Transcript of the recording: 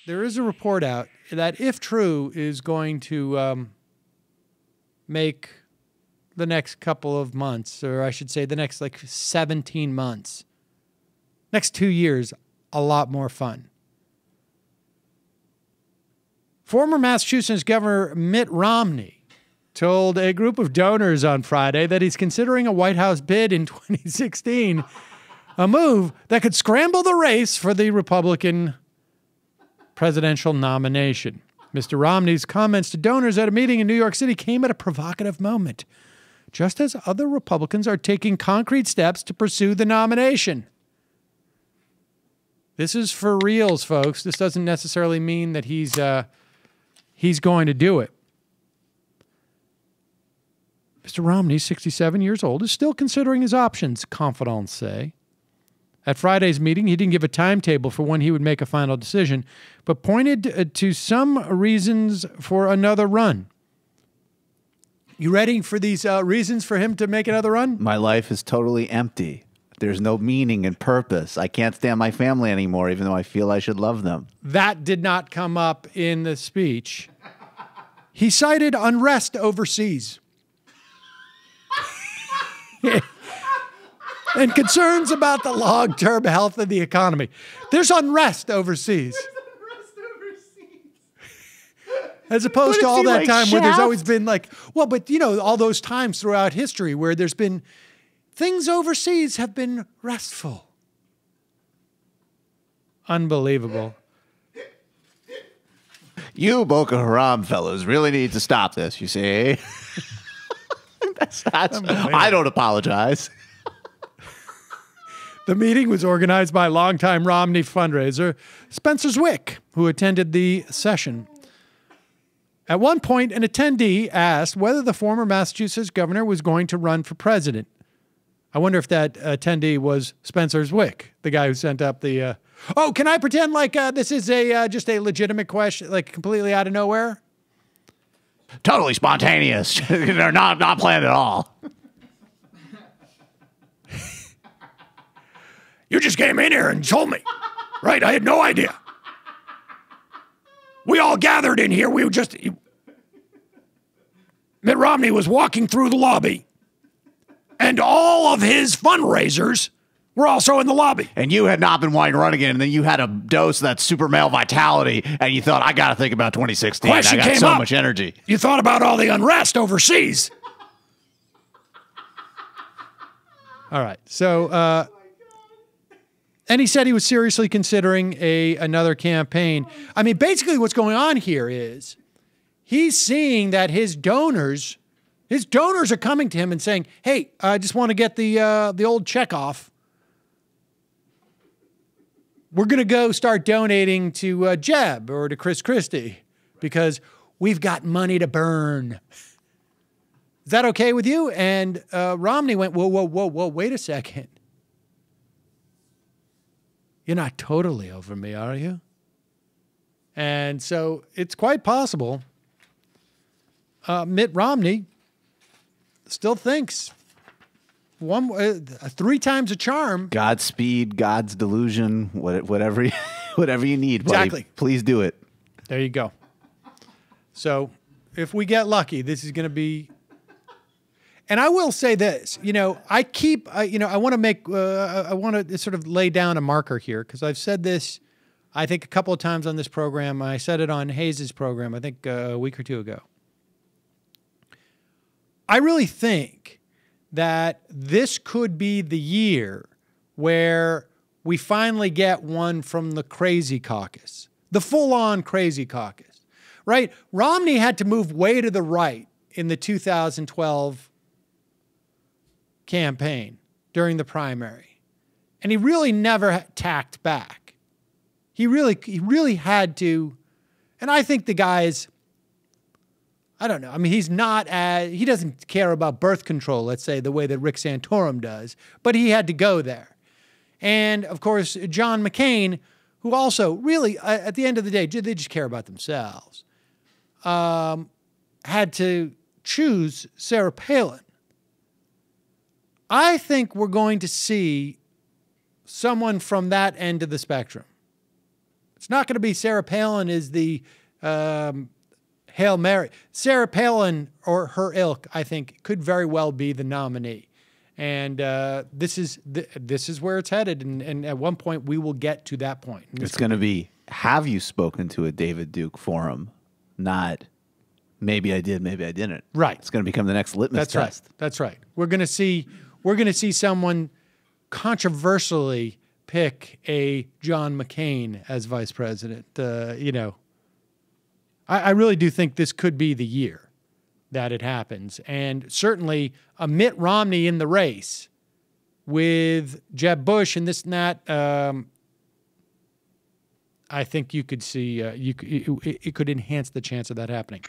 there is a report out that, if true, is going to make the next couple of months, or I should say the next like 17 months, next 2 years, a lot more fun. Former Massachusetts Governor Mitt Romney told a group of donors on Friday that he's considering a White House bid in 2016, a move that could scramble the race for the Republican presidential nomination. Mr. Romney's comments to donors at a meeting in New York City came at a provocative moment, just as other Republicans are taking concrete steps to pursue the nomination. This is for reals, folks. This doesn't necessarily mean that he's going to do it. Mr. Romney, 67 years old, is still considering his options, confidants say. At Friday's meeting, he didn't give a timetable for when he would make a final decision, but pointed to some reasons for another run. You ready for these reasons for him to make another run? My life is totally empty. There's no meaning and purpose. I can't stand my family anymore, even though I feel I should love them. That did not come up in the speech. He cited unrest overseas and concerns about the long-term health of the economy. There's unrest overseas. As opposed to all that time where there's always been like, well, but you know, all those times throughout history where there's been things overseas have been restful. Unbelievable. You Boko Haram fellows really need to stop this, you see. I don't apologize. The meeting was organized by longtime Romney fundraiser Spencer Zwick, who attended the session. At one point, an attendee asked whether the former Massachusetts governor was going to run for president. I wonder if that attendee was Spencer Zwick, the guy who sent up the, oh, can I pretend like this is just a legitimate question, like completely out of nowhere? Totally spontaneous. They're not planned at all. You just came in here and told me, right? I had no idea. We all gathered in here. Mitt Romney was walking through the lobby, and all of his fundraisers were also in the lobby. And you had not been wanting to run again, and then you had a dose of that super male vitality, and you thought, I got to think about 2016. Question I got so much energy. You thought about all the unrest overseas. All right. So, and he said he was seriously considering another campaign. I mean, basically what's going on here is he's seeing that his donors are coming to him and saying, hey, I just want to get the old check off. We're going to go start donating to Jeb or to Chris Christie because we've got money to burn. Is that okay with you? And Romney went, whoa, wait a second. You're not totally over me, are you? And so it's quite possible Mitt Romney still thinks 3 times a charm. Godspeed, God's delusion, whatever you need. Exactly. Buddy, please do it. There you go. So if we get lucky, this is going to be. And I will say this, you know, I want to sort of lay down a marker here because I've said this, I think, a couple of times on this program. I said it on Hayes's program, I think a week or two ago. I really think that this could be the year where we finally get one from the crazy caucus, the full-on crazy caucus, right? Romney had to move way to the right in the 2012 campaign during the primary. And he really never tacked back. He really had to, and I think the guy's, I don't know. I mean, he doesn't care about birth control, let's say, the way that Rick Santorum does, but he had to go there. And of course, John McCain, who also really, at the end of the day, they just care about themselves, had to choose Sarah Palin. I think we're going to see someone from that end of the spectrum. It's not going to be Sarah Palin is the Hail Mary. Sarah Palin or her ilk, I think, could very well be the nominee. And this is where it's headed. And at one point, we will get to that point. It's going to be, have you spoken to a David Duke forum? Not, maybe I did, maybe I didn't. Right. It's going to become the next litmus test. That's right. We're going to see someone controversially pick a John McCain as vice president. I really do think this could be the year that it happens. And certainly a Mitt Romney in the race with Jeb Bush and this and that, I think you could see it could enhance the chance of that happening.